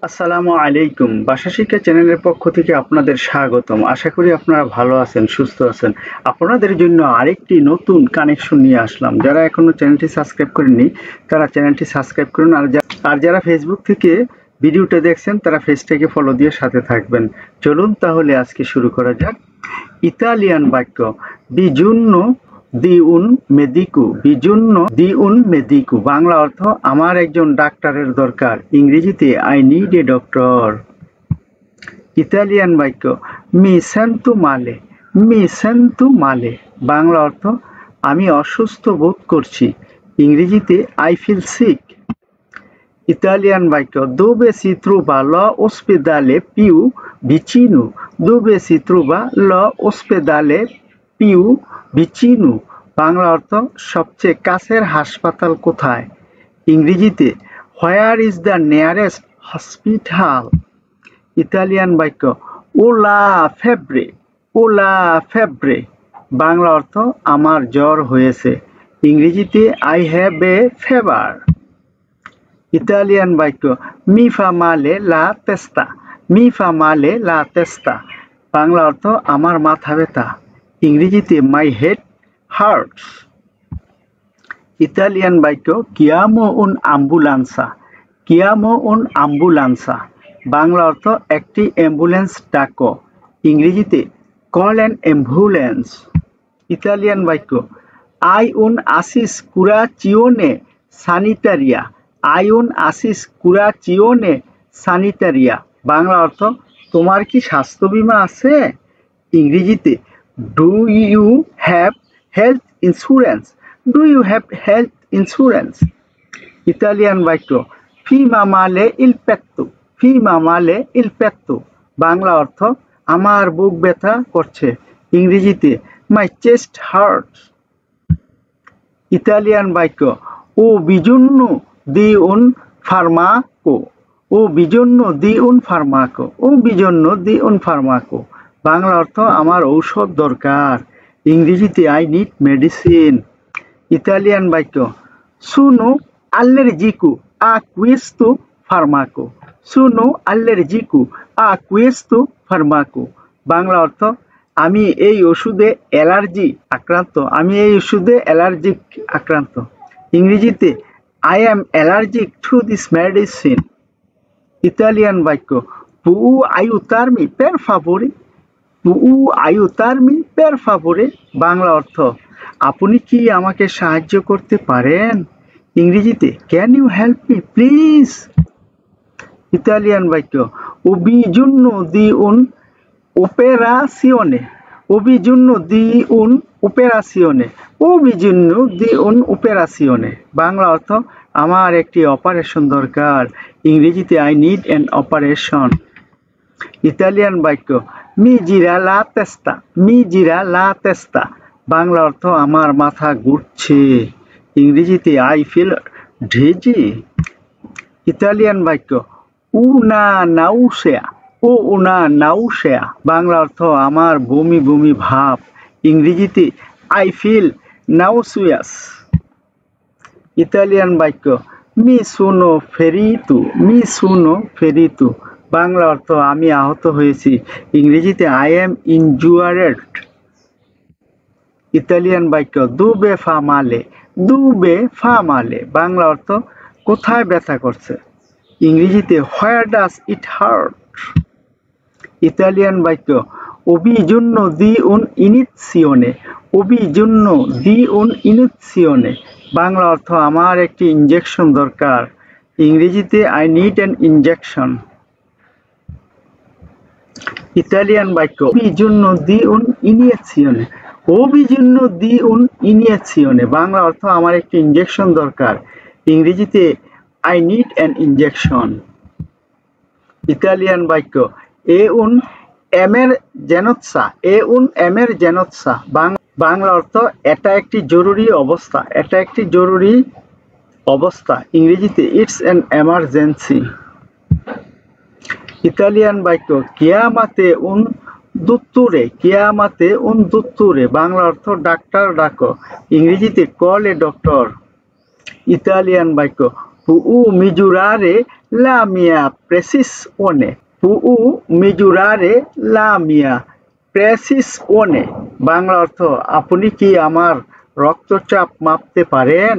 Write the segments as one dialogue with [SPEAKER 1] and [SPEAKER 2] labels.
[SPEAKER 1] আসসালামু আলাইকুম। ভাষা শিক্ষা চ্যানেলের পক্ষ থেকে আপনাদের স্বাগতম। আশা করি আপনারা ভালো আছেন, সুস্থ আছেন। আপনাদের জন্য আরেকটি নতুন কানেকশন নিয়ে আসলাম। যারা এখনো চ্যানেলটি সাবস্ক্রাইব করেননি তারা চ্যানেলটি সাবস্ক্রাইব করুন। আর যারা ফেসবুক থেকে ভিডিওটা দেখছেন তারা পেজটাকে ফলো দিয়ে সাথে থাকবেন। চলুন তাহলে আজকে শুরু করা যাক। ইতালিয়ান বাক্য বিজুন্ন দি উন মেদিকু। বিজুন্ন দি উন মেদিকু বাংলা অর্থ আমার একজন ডাক্তারের দরকার। ইংরেজিতে I need a doctor. Italian বাক্য মি সেন্তু মালে। মি সেন্তু মালে বাংলা অর্থ আমি অসুস্থ বোধ করছি। ইংরেজিতে আই ফিল সিক। Italian বাক্য dove si trova l'ospedale più vicino. Dove si trova l'ospedale più vicino Bangla অর্থ সবচেয়ে কাছের হাসপাতাল কোথায়। ইংরেজিতে where is the nearest hospital. Italian বাক্য ওলা ফেব্রে। ওলা ফেব্রে বাংলা অর্থ আমার জ্বর হয়েছে। ইংরেজিতে I have a fever. Italian বাক্য মি ফা মালে লা তেস্তা। মি ফা মালে লা তেস্তা বাংলা অর্থ আমার মাথা ব্যথা। ইংরেজিতে মাই হেড হার্টস। ইতালিয়ান বাক্য কিয়ামো উন আম্বুলান্সা। কিয়ামো উন আম্বুলান্সা বাংলা অর্থ একটি অ্যাম্বুলেন্স ডাকো। ইংরেজিতে কল অ্যান অ্যাম্বুলেন্স। ইতালিয়ান বাক্য আই উন আসিস কুরাচিওনে সানিটারিয়া। আই উন আসিস কুরাচিওনে সানিটারিয়া বাংলা অর্থ তোমার কি স্বাস্থ্য বীমা আছে। ইংরেজিতে do you have health insurance. Do you have health insurance. Italian বাক্য ফিমা মালে ইল পেত্তো। ফিমা মালে ইল পেত্তো বাংলা অর্থ আমার বুক ব্যথা করছে। ইংরেজিতে মাই চেস্ট হার্টস। ইতালিয়ান বাক্য ও বিজন্য দি উন ফার্মাকো। ও বিজন্য দি উন ফার্মাকো। ও বিজন্য দি উন ফার্মাকো বাংলা অর্থ আমার ঔষধ দরকার। ইংরেজিতে আই নিড মেডিসিন। ইতালিয়ান বাক্য Suno allergico a questo farmaco. Sono allergico a questo farmaco Bangla অর্থ আমি এই ওষুধে অ্যালার্জি আক্রান্ত। আমি এই ওষুধে অ্যালার্জিক আক্রান্ত। ইংরেজিতে I am allergic to this medicine. Italian বাক্য può aiutarmi per favore. può aiutarmi per favore Bangla অর্থ আপনি কি আমাকে সাহায্য করতে পারেন। ইংরেজিতে can you help me please. Italian বাক্য ওবিজুন্ন দি উন অপেরাসিওনে। ওবিজুন্ন দি উন অপেরাসিওনে। ওবিজুন্ন দি উন অপেরাসিওনে বাংলা অর্থ আমার একটি অপারেশন দরকার। ইংরেজিতে I need an operation. Italian বাক্য মি জিরা লা তেস্তা। মি জিরা লা তেস্তা বাংলা অর্থ আমার মাথা ঘুরছে। ইংরেজিতে আই ফিল ড্রিজি। ইতালিয়ান বাক্য উনা নাউসেয়া। ও উনা নাউসেয়া বাংলা অর্থ আমার বমি বমি ভাব। ইংরেজিতে আই ফিল নাউসিয়াস। ইতালিয়ান বাক্য মি সুনো ফেরিতু। মি সুনো ফেরিতু বাংলা অর্থ আমি আহত হয়েছি। ইংরেজিতে আই এম ইনজুয়ার্ড। ইতালিয়ান বাক্য দুবে ফা মালে। দুবে ফা মালে বাংলা অর্থ কোথায় ব্যথা করছে। ইংরেজিতে where does it heart. Italian বাক্য ওবিজুন্ন দি উন ইনিজিওনে। ওবিজুন্ন দি উন ইনিজিওনে বাংলা অর্থ আমার একটি ইনজেকশন দরকার। ইংরেজিতে I need an injection. Italian বাক্য ওবিজুন্ন দি উন ইনিয়েজিওনে। ওবিজুন্ন দি উন ইনিয়েজিওনে বাংলা অর্থ আমার একটি ইনজেকশন দরকার। ইংরেজিতে I need an injection. Italian বাক্য এ উন এমেরজেন্সা। এ উন এমেরজেন্সা বাংলা অর্থ এটা একটি জরুরি অবস্থা। এটা একটি জরুরি অবস্থা। ইংরেজিতে ইটস অ্যান এমার্জেন্সি। ইতালিয়ান বাক্য কিয়ামাতে উন দুত্তুরে। কিয়ামাতে উন দুত্তুরে বাংলা অর্থ ডাক্তার ডাকো। ইংরেজিতে কল এ ডক্টর। ইতালিয়ান বাক্য পুউ মিজুরারে la mia precisione può misurare la mia precisione Bangla অর্থ আপনি কি আমার রক্তচাপ মাপতে পারেন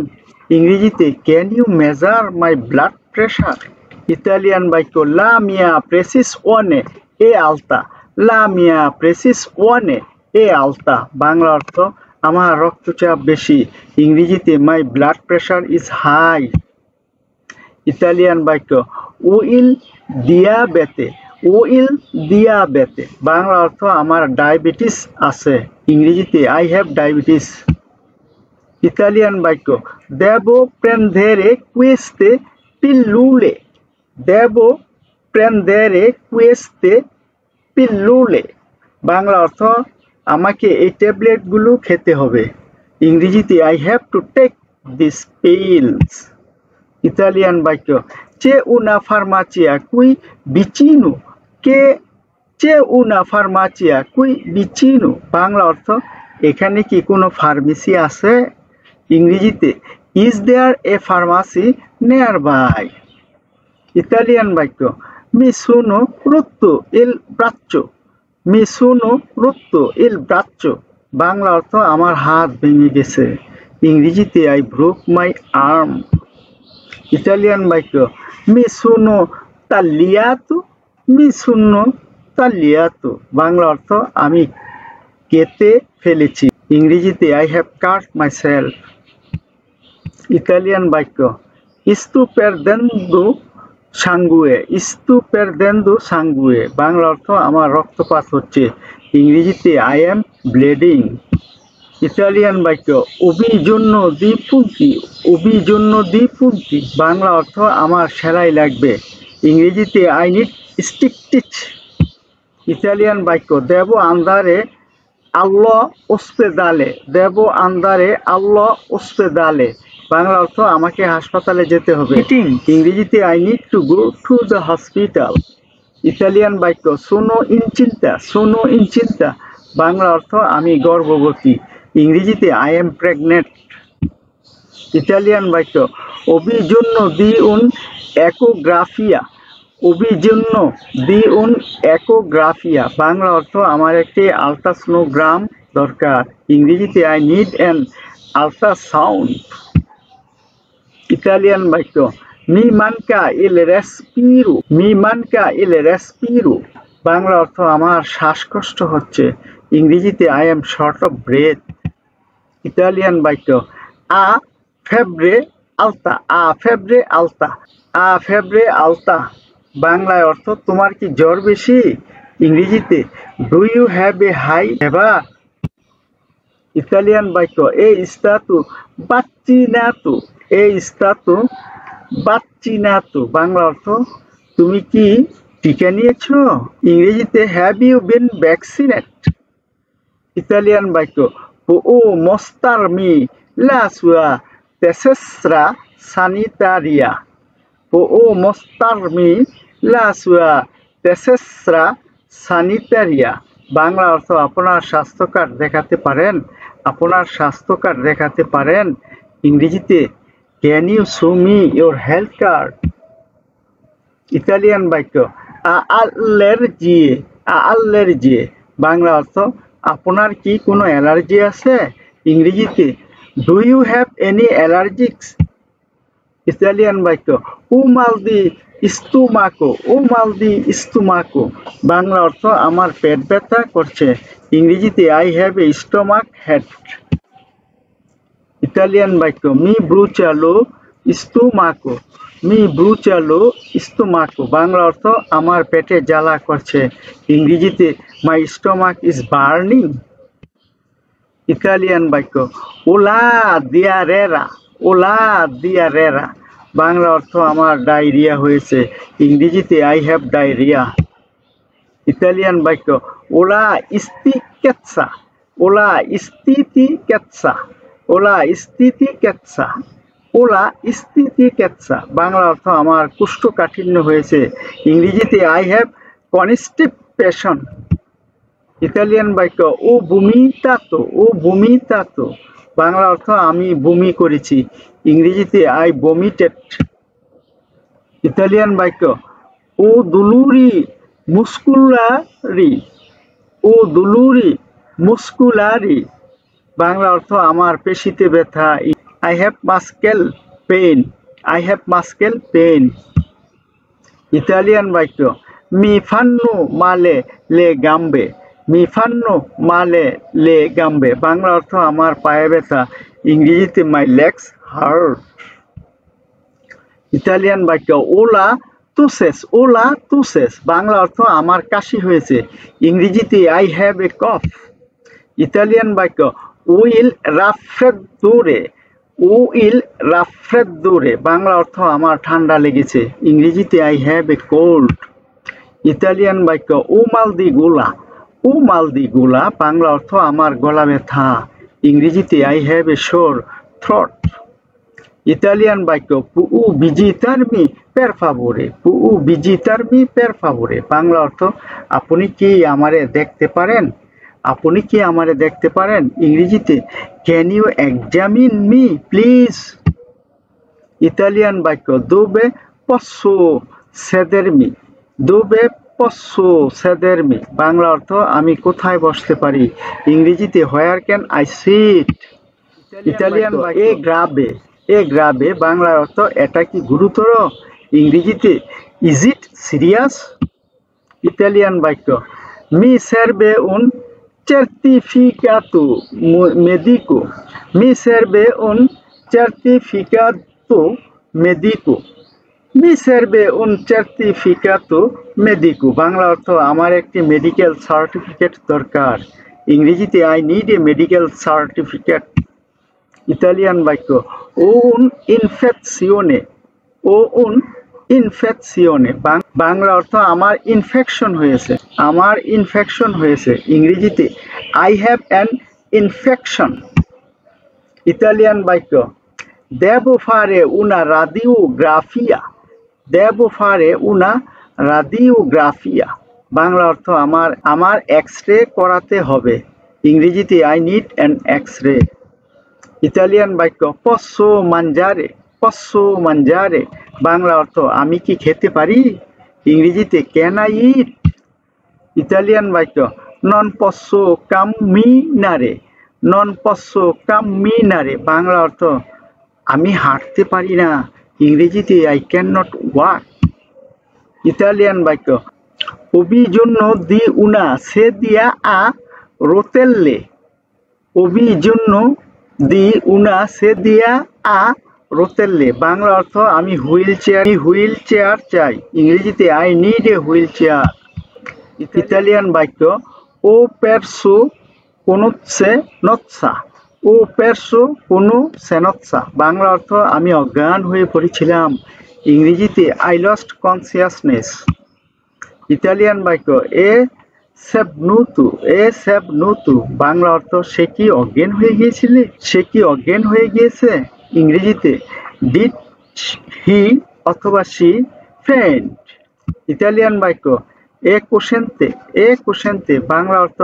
[SPEAKER 1] ইংরেজিতে can you measure my blood pressure Italian বাক্য la mia precisione è alta la mia precisione è alta Bangla অর্থ আমার রক্তচাপ বেশি ইংরেজিতে my blood pressure is high Italian বাক্য উইল দিয়াবেতে বাংলা অর্থ আমার ডায়াবেটিস আছে ইংরেজিতে আই হ্যাভ ডায়াবেটিস ইতালিয়ান বাক্য devo prendere queste pillole বাংলা অর্থ আমাকে এই ট্যাবলেটগুলো খেতে হবে ইংরেজিতে I have to take this pills Italian বাক্য c'è una farmacia qui vicino c'è una farmacia qui vicino Bangla অর্থ এখানে কি কোনো ফার্মেসি আছে ইংরেজিতে is there a pharmacy nearby Italian বাক্য mi sono rotto il braccio Bangla অর্থ আমার হাত ভেঙে গেছে ইংরেজিতে I broke my arm Italian বাক্য mi sono tagliato বাংলা অর্থ আমি কেটে ফেলেছি ইংরেজিতে I have cut myself Italian বাক্য sto perdendo sangue বাংলা অর্থ আমার রক্তপাত হচ্ছে ইংরেজিতে I am bleeding ইতালিয়ান বাক্য ubi giorno di punti Bangla অর্থ আমার সেলাই লাগবে ইংরেজিতে I need stitch ইতালিয়ান বাক্য devo andare all'ospedale বাংলা অর্থ আমাকে হাসপাতালে যেতে হবে ইংরেজিতে I need to go to the hospital Italian বাক্য sono incinta বাংলা অর্থ আমি গর্ভবতী ইংরেজিতে I am pregnant ইতালিয়ান বাক্য ho bisogno di un'ecografia Bangla অর্থ আমার একটি আল্ট্রাসোনোগ্রাম দরকার ইংরেজিতে I need an ultrasound Italian বাক্য mi manca il respiro Bangla অর্থ আমার শ্বাসকষ্ট হচ্ছে ইংরেজিতে I am short of breath Italian বাক্য a febbre alta বাংলায় অর্থ তোমার কি জ্বর বেশি ইংরেজিতে do you have a high fever Italian বাক্য è stato vaccinato বাংলা অর্থ তুমি কি টিকা নিয়েছো ইংরেজিতে have you been vaccinated Italian বাক্য può mostrarmi la sua tessera sanitaria Bangla অর্থ আপনার স্বাস্থ্য কার্ড দেখাতে পারেন ইংরেজিতে can you show me your health card Italian বাক্য allergie বাংলা অর্থ আপনার কি কোনো অ্যালার্জি আছে ইংরেজিতে do you have any allergies Italian বাক্য o mal di stomaco Bangla অর্থ আমার পেট ব্যথা করছে ইংরেজিতে I have a stomach ache Italian বাক্য mi brucialo stomaco বাংলা অর্থ আমার পেটে জ্বালা করছে ইংরেজিতে my stomach is burning Italian বাক্য ওলা diarrhea বাংলা অর্থ আমার ডায়রিয়া হয়েছে ইংরেজিতে I have diarrhea ইতালিয়ান বাক্য ওলা stitichezza বাংলা অর্থ আমার কোষ্ঠকাঠিন্য হয়েছে ইংরেজিতে I have constipation ইতালিয়ান বাক্য ও vomitato বাংলা অর্থ আমি বমি করেছি ইংরেজিতে I vomited ইতালিয়ান বাক্য ও দুলুরি মুস্কুলারি, ও দুলুরি মুস্কুলারি, বাংলা অর্থ আমার পেশিতে ব্যথা। I have muscle pain, I have muscle pain. Italian বাক্য মি ফান্নো মালে লে গাম্বে, মি ফান্নো মালে লে গাম্বে, বাংলা অর্থ আমার পায়ে ব্যথা। ইংরেজিতে মাই লেগস হার্ট। ইতালিয়ান বাক্য ওলা তুসেস, ওলা তুসেস, বাংলা অর্থ আমার কাশি হয়েছে। ইংরেজিতে I have A cough. Italian বাক্য উইল রাফ্রেদোরে, উইল রাফ্রেদোরে, বাংলা অর্থ আমার ঠান্ডা লেগেছে। ইংরেজিতে I have A cold. Italian বাক্য ও মালদি গোলা, ও মালদি গোলা, বাংলা অর্থ আমার গলা ব্যথা। ইংরেজিতে I have A Soar throat. Italian বাক্য পুউ ভিজিটারমি পের ফাভোরে, পুউ ভিজিটারমি পের ফাভোরে, বাংলা অর্থ আপনি কি আমারে দেখতে পারেন, আপনি কি আমারে দেখতে পারেন। ইংরেজিতে can you examine me please. Italian বাক্য দোবে পসো সেদেরমি, দোবে পসো সেদেরমি, বাংলা অর্থ আমি কোথায় বসতে পারি। ইংরেজিতে where can I sit. Italian বাক্য এ গ্রাবে, এ গ্রাবে, বাংলার অর্থ এটা কি গুরুতর। ইংরেজিতে ইজ ইট সিরিয়াস। ইতালিয়ান বাক্য মি সার্ভে উন certificato medico, mi serve un certificato medico, mi serve un certificato medico, Bangla অর্থ আমার একটি মেডিকেল সার্টিফিকেট দরকার। ইংরেজিতে I need a medical certificate. Italian বাক্য ও উন ইনফেকশনে, ও উন ইনফেকশনে, বাংলা অর্থ আমার ইনফেকশন হয়েছে, আমার ইনফেকশন হয়েছে। ইংরেজিতে I have an infection. Italian বাক্য দেবো ফারে উনা রাদিওগ্রাফিয়া, দেবো ফারে উনা রাদিওগ্রাফিয়া, বাংলা অর্থ আমার এক্স রে করাতে হবে। ইংরেজিতে I need an X ray. Italian বাক্য পসো মানজারে, পসো মানজারে, বাংলা অর্থ আমি কি খেতে পারি। ইংরেজিতে ক্যান আই ইট। ইতালিয়ান বাক্য নন পসো কামিনারে, নন পসো কামিনারে, বাংলা অর্থ আমি হাঁটতে পারি না। ইংরেজিতে I can not walk. Italian বাক্য অভিজন্য দি উনা সে দিয়া আ রোতেল্লে, অভিজন্য দি উনা সে দিয়া আ রোতেল্লে, বাংলা অর্থ আমি হুইল চেয়ার চাই। ইংরেজিতে I need a wheel chair. Italian বাক্য ও পেরসো কোনোসে নৎসা, ও পেরসো কোনো সেনৎসা, বাংলা অর্থ আমি অজ্ঞান হয়ে পড়েছিলাম। ইংরেজিতে আই লস্ট কনসিয়াসনেস। ইতালিয়ান বাক্য এ সেবনুতু, এ সেবনুতু, বাংলা অর্থ সে কি অজ্ঞান হয়ে গিয়েছিলে, সে কি অজ্ঞান হয়ে গিয়েছে। ইংরেজিতে ডিড হি অথবা সি ফেন্ট। ইতালিয়ান বাক্য এ কোশেন্তে, এ কোশেন্তে, বাংলা অর্থ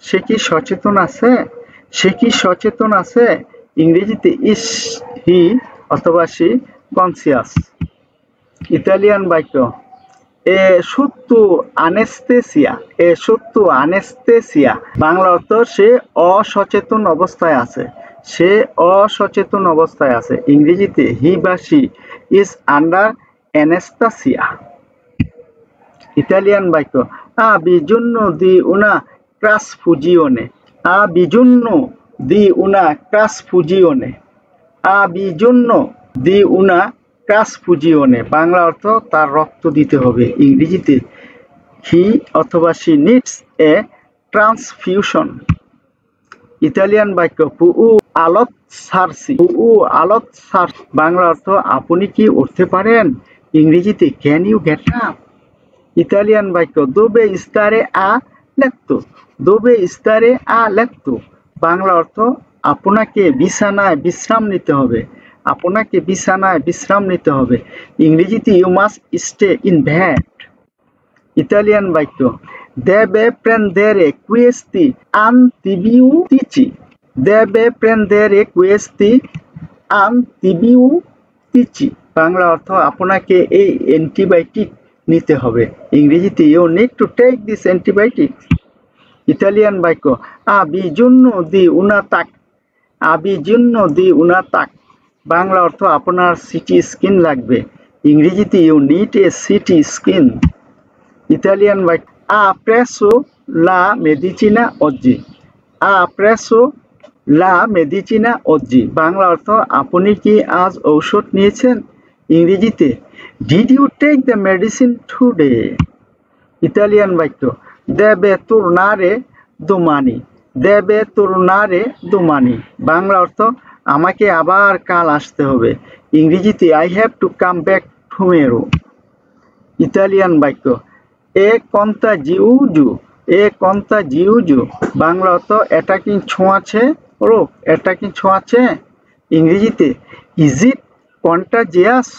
[SPEAKER 1] সে কি সচেতন আছে, সে কি সচেতন আছে। ইংরেজিতে ইস হি অথবা সি কনসিয়াস। ইতালিয়ান বাক্য এ সত্য আনেস্থেসিয়া, এ সত্য আনেস্থেসিয়া, বাংলা অর্থ সে অসচেতন অবস্থায় আছে, সে অসচেতন অবস্থায় আছে। ইংরেজিতে হি বা she is under anaesthesia. Italian বাক্য আ বিজন্য দি উনা ট্রাসফুজিওনে, আ বিজন্য দি উনা ট্রাসফুজিওনে, আ বিজন্য দি উনা ট্রাসফুজিওনে, বাংলা অর্থ তার রক্ত দিতে হবে। ইংরেজিতে হি অথবা she needs a transfusion. Italian বাক্য পুউ আলত সারসি, পুউ আলত সার, বাংলা অর্থ আপনি কি উঠতে পারেন। ইংরেজিতে can you get up. Italian বাক্য দোবে ইস্তারে আ লেত্তো, দোবে ইস্তারে আ লেত্তো, বাংলা অর্থ আপনাকে বিছানায় বিশ্রাম নিতে হবে, আপনাকে বিছানায় বিশ্রাম নিতে হবে। ইংরেজিতে you must stay in bed. Italian বাক্য দেবে প্রেন্দেরে কুয়েস্তি আন্তিবিউতিচি, দেবে প্রেন্দেরে কুয়েস্তি আন্তিবিউতিচি, বাংলা অর্থ আপনাকে এই অ্যান্টিবায়োটিক নিতে হবে। ইংরেজিতে you need to take this antibiotic. Italian বাক্য আ বিজুন্নো দি উনা তাক। আ বিজুন্নো দি উনা তাক। বাংলা অর্থ আপনার সিটি স্কিন লাগবে। ইংরেজিতে you need a CT scan. Italian বাক্য আ প্রেসো লা মেডিচিনা অজ্জি। আ প্রেসো লা মেডিচিনা অজ্জি। বাংলা অর্থ আপনি কি আজ ঔষধ নিয়েছেন? ইংরেজিতে did you take the medicine today. Italian বাক্য দেবে তোরনারে দোমানি। দেবে তোরনারে দোমানি। বাংলা অর্থ আমাকে আবার কাল আসতে হবে। ইংরেজিতে I have to come back tomorrow. Italian বাক্য এ কন্তা জিউজু। এ কন্তা জিউজু। বাংলা অর্থ এটা কি ছোঁয়াছে রোগ? এটা কি ছোঁয়াছে? ইংরেজিতে ইজ ইট কন্টাজিয়াস।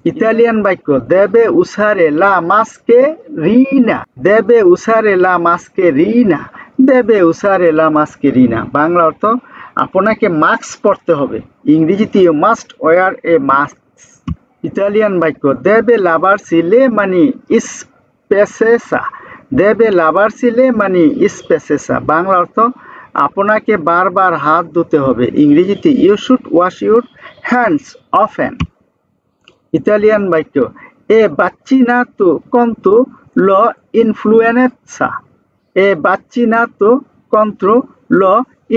[SPEAKER 1] ইতালিয়ান বাক্য দেবে উসারে লা মাস্কে রিনা। দেবে উসারে লা মাস্কে রিনা। দেবে উসারে লা মাস্কে রিনা। বাংলা অর্থ আপনাকে মাস্ক পরতে হবে। ইংরেজিতে you must wear a mask. Italian বাক্য দেবে লাভারসি লে মানি স্পেসেসা। দেবে লাভারসি লে মানি স্পেসেসা। বাংলা অর্থ আপনাকে বারবার হাত ধুতে হবে। ইংরেজিতে you should wash your hands often. Italian বাক্য এ বাচ্চিনাতো কন্তো ল ইনফ্লুয়েনেসা। এ বাচ্চিনাতো কন্ত্রো ল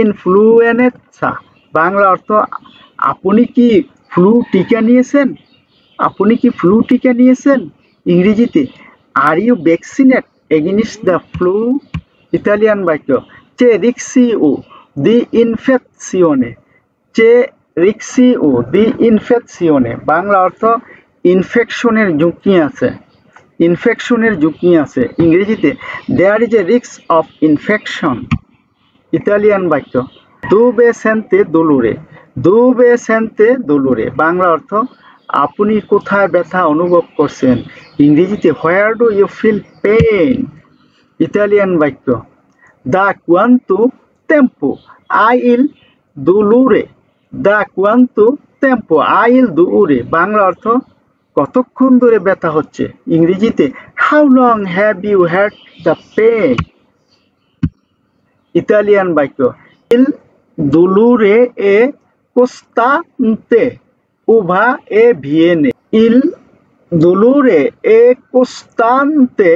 [SPEAKER 1] ইনফ্লুয়েনেসা। বাংলা অর্থ আপনি কি ফ্লু টিকা নিয়েছেন? আপনি কি ফ্লু টিকা নিয়েছেন? ইংরেজিতে are you vaccinate against the flu. Italian বাক্য চে রিক্সিও দি ইনফেকশনে। চে রিক্সিও দি ইনফেকশনে। বাংলা অর্থ ইনফেকশনের ঝুঁকি আছে। ইনফেকশনের ঝুঁকি আছে। ইংরেজিতে there is a risk of infection. Italian বাক্য দুবে সেন্তে দোলুরে। দুবে সেন্তে দোলুরে। বাংলা অর্থ আপনি কোথায় ব্যথা অনুভব করছেন? ইংরেজিতে where do you feel pain. Italian বাক্য দা কুয়ান্তো টেম্পো আই ইল দুলুরে। দা কুয়ান্তো টেম্পো আই ইল দুলুরে। বাংলা অর্থ কতক্ষণ ধরে ব্যথা হচ্ছে? ইংরেজিতে how long have you had the pain. Italian বাক্য ইল দুলুরে এ কোস্তান্তে উভা এ ভিয়েনে। ইল দুলুরে এ কোস্তান্তে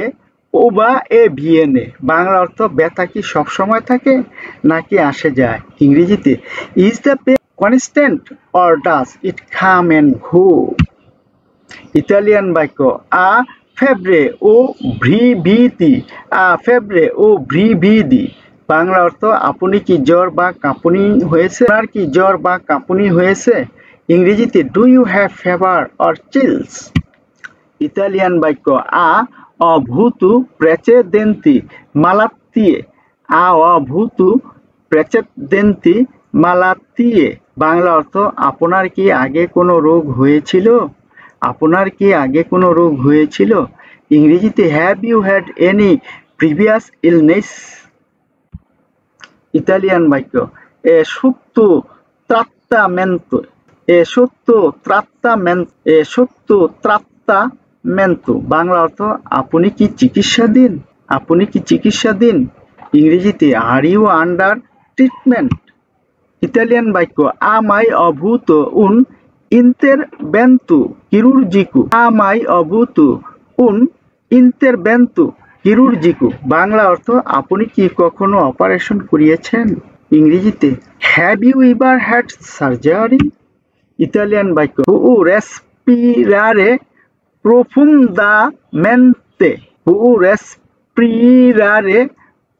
[SPEAKER 1] উভা এ ভিয়েনে। বাংলা অর্থ ব্যথা কি সবসময় থাকে নাকি আসে যায়? ইংরেজিতে is the pain constant or does it come and go. Italian বাক্য আ ফেব্রে ও ভ্রিভিদি। আ ফেব্রে ও ভ্রিভিদি। বাংলা অর্থ আপনি কি জ্বর বা কাঁপুনি হয়েছে? আপনার কি জ্বর বা কাঁপুনি হয়েছে? ইংরেজিতে do you have fever or chills. Italian বাক্য আ অভূতু প্রেচেদেন্তি মালাত্তিয়ে। আ অভূতু প্রেচেদেন্তি মালাত্তিয়ে। বাংলা অর্থ আপনার কি আগে কোনো রোগ হয়েছিল? আপনার কি আগে কোনো রোগ হয়েছিল? ইংরেজিতে have you had any previous illness. Italian বাক্য এ সত্য ট্রাত্তামেন্তো। এ সত্য ট্রাত্তামেন্তো। এ সত্য ট্রাত্তামেন্তো। বাংলা অর্থ আপনি কি চিকিৎসাধীন? আপনি কি চিকিৎসাধীন? ইংরেজিতে are you under treatment. Italian বাক্য আমাই অভূত উন ইন্তেরবেন্তু কিরুরজিকু। আমাই অভূত উন ইন্তেরবেন্তু কিরুরজিকু। বাংলা অর্থ আপনি কি কখনো অপারেশন করিয়েছেন? ইংরেজিতে have you ever had surgery. Italian বাক্য হু রেসপিরারে প্রফুন্দামেন্তে। হু রেসপিরারে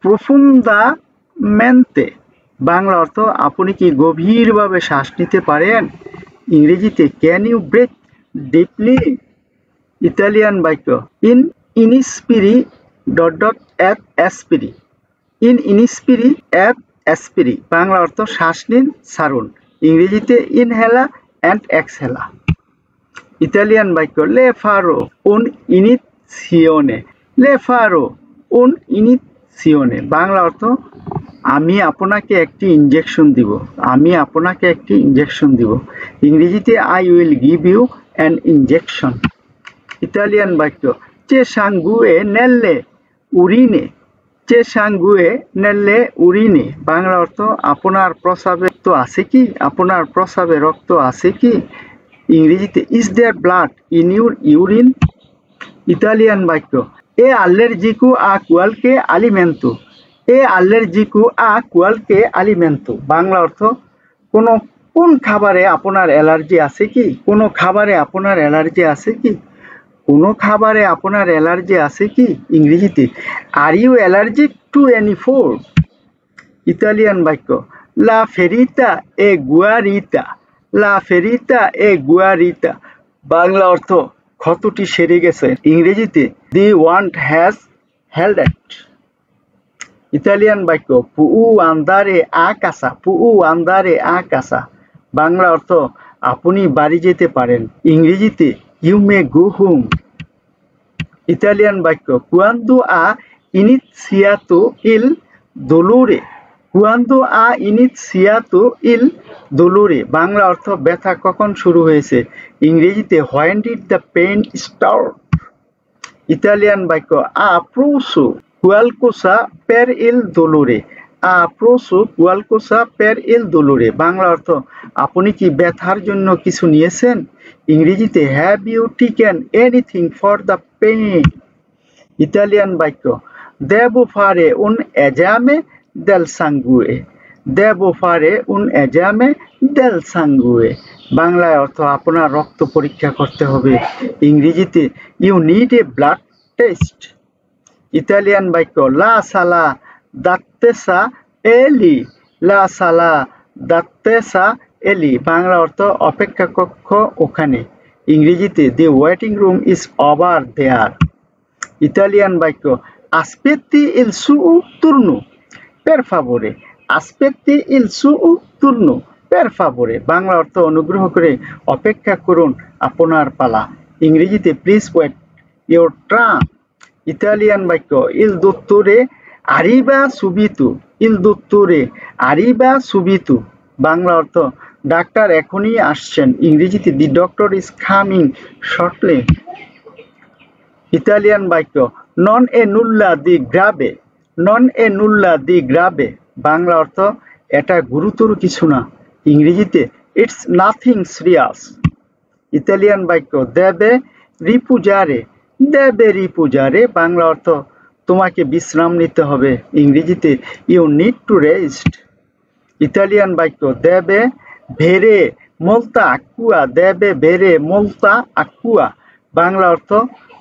[SPEAKER 1] প্রফুন্দামেন্তে। বাংলা অর্থ আপনি কি গভীরভাবে শ্বাস নিতে পারেন? ইংরেজিতে can you breathe deeply. Italian বাক্য ইন ইনিস্পিরি ডট ডট এট অ্যাসপিরি। ইন ইনিস্পিরি এট অ্যাসপিরি। বাংলা অর্থ শ্বাস নিন ছাড়ুন। ইংরেজিতে ইনহেলা অ্যান্ড এক্সহেলা। ইতালিয়ান বাক্য লে ফারো উন ইনিসিওনে। লে ফারো উন ইনিসিওনে। বাংলা অর্থ আমি আপনাকে একটি ইনজেকশন দিব। আমি আপনাকে একটি ইনজেকশন দিব। ইংরেজিতে I will give you an injection. Italian বাক্য চে সাঙ্গুয়ে নেল্লে উরিনে। চে সাঙ্গুয়ে নেল্লে উরিনে। বাংলা অর্থ আপনার প্রস্রাবে রক্ত আছে কি? আপনার প্রস্রাবে রক্ত আছে কি? ইংরেজিতে is their blood in your urine. Italian বাক্য এ আল্লেরজিকু আ কুয়ালকে আলিমেন্তো। এ আল্লেরজিকু আ কুয়ালকে আলিমেন্তো। বাংলা অর্থ কোন খাবারে আপনার অ্যালার্জি আছে কি? কোন খাবারে আপনার অ্যালার্জি আছে কি? কোন খাবারে আপনার অ্যালার্জি আছে কি? ইংরেজিতে are you allergic to any food. Italian বাক্য লা ফেরিতা এ গুয়ারিতা। লা ফেরিতা এ গুয়ারিতা। বাংলা অর্থ ক্ষতটি সেরে গেছে। ইংরেজিতে দি ওয়ান্ট হ্যাজ হেল্ডেড। ইতালিয়ান বাক্য পুউ আন্দারে আ কাসা। পুউ আন্দারে আ কাসা। বাংলা অর্থ আপনি বাড়ি যেতে পারেন। ইংরেজিতে you may go home. Italian বাক্য কুয়ান্দো আ ইনিসিয়াতো ইল দোলোরে। কুয়ান্দো আ ইনিসিয়াতো ইল দোলোরে। বাংলা অর্থ ব্যথা কখন শুরু হয়েছে? ইংরেজিতে when did the pain start. Italian বাক্য আ প্রোসো কুয়ালকোসা পের ইল দোলোরে। আ প্রোসো কুয়ালকোসা পের ইল দোলোরে। বাংলা অর্থ আপনি কি ব্যথার জন্য কিছু নিয়েছেন? ইংরেজিতে have you taken anything for the pain. Italian বাক্য দেবো ফারে উন এজামে দেল সাঙ্গুয়ে। দেবো ফারে উন এজামে দেল সাঙ্গুয়ে। বাংলায় অর্থ আপনার রক্ত পরীক্ষা করতে হবে। ইংরেজিতে you need a blood test. Italian বাক্য লা সালা দাত্তেসা এলি। লা সালা দাত্তেসা এলি। বাংলা অর্থ অপেক্ষা কক্ষ ওখানে। ইংরেজিতে the waiting room is over there. Italian বাক্য আসপেত্তি ইল সুউ তুর্নু পের ফাভোরে। আসপেত্তি ইল সুউ তুর্নু পের ফাভোরে। বাংলা অর্থ অনুগ্রহ করে অপেক্ষা করুন আপনার পালা। ইংরেজিতে please wait your turn. Italian বাক্য ইল দোত্তরে আরিবা সুবিতু। ইল দোত্তরে আরিবা সুবিতু। বাংলা অর্থ ডাক্তার এখনই আসছেন। ইংরেজিতে the doctor is coming shortly. Italian বাক্য নন এ নুল্লা দি গ্রাবে। নন এ নুল্লা দি গ্রাবে। বাংলা অর্থ এটা গুরুতর কিছু না। ইংরেজিতে ইটস নাথিং সিরিয়াস। ইতালিয়ান বাক্য দেবে রিপুজারে। দেবে রিপুজারে। বাংলা অর্থ তোমাকে বিশ্রাম নিতে হবে। ইংরেজিতে you need to rest. Italian বাক্য দেবে ভেরে মোলতা আকুয়া। দেবে ভেরে মোলতা আকুয়া। বাংলা অর্থ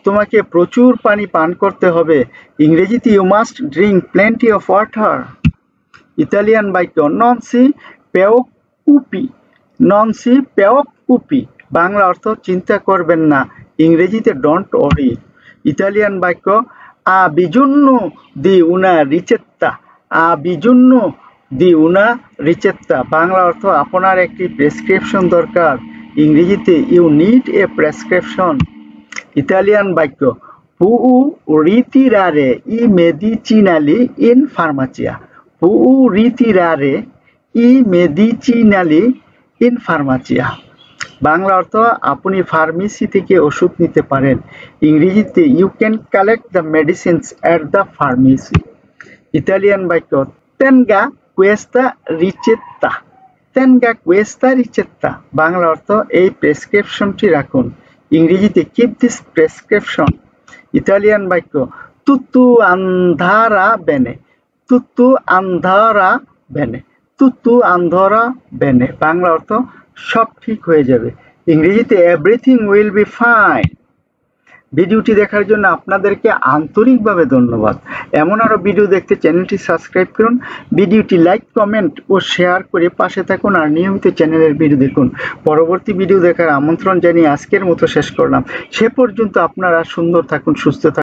[SPEAKER 1] তোমাকে প্রচুর পানি পান করতে হবে। ইংরেজিতে you must drink plenty of water. Italian বাক্য নন সি পেওকুপি। নন সি পেওকুপি। বাংলা অর্থ চিন্তা করবেন না। ইংরেজিতে ডোন্ট ওয়ারি। ইতালিয়ান বাক্য আ বিজুন্নো দি উনা রিচেত্তা। আ বিজুন্নো দি উনা রিচেত্তা। বাংলা অর্থ আপনার একটি প্রেসক্রিপশন দরকার। ইংরেজিতে you need a prescription. Italian বাক্য পুউ রিতিরারে ই মেডিচিনালি ইন ফার্মাচিয়া। পুউ রিতিরারে ই মেডিচিনালি ইন ফার্মাচিয়া। বাংলা অর্থ আপনি ফার্মেসি থেকে ওষুধ নিতে পারেন। ইংরেজিতে you can collect the medicines at the pharmacy. Italian বাক্য তেনগা কুয়েস্তা রিচেত্তা। তেনগা কুয়েস্তা রিচেত্তা। বাংলা অর্থ এই প্রেসক্রিপশনটি রাখুন। ইংরেজিতে কিপ দিস প্রেসক্রিপশন। ইতালিয়ান বাক্য তুতু আন্ধারা বেনে। তুতু আন্ধারা বেনে। তুতু আন্ধারা বেনে। বাংলা অর্থ সব ঠিক হয়ে যাবে। ইংরেজিতে এভরিথিং উইল বি ফাইন। ভিডিওটি দেখার জন্য আপনাদেরকে আন্তরিকভাবে ধন্যবাদ। এমন আরও ভিডিও দেখতে চ্যানেলটি সাবস্ক্রাইব করুন। ভিডিওটি লাইক, কমেন্ট ও শেয়ার করে পাশে থাকুন আর নিয়মিত চ্যানেলের ভিডিও দেখুন। পরবর্তী ভিডিও দেখার আমন্ত্রণ জানিয়ে আজকের মতো শেষ করলাম। সে পর্যন্ত আপনারা সুন্দর থাকুন, সুস্থ থাকুন।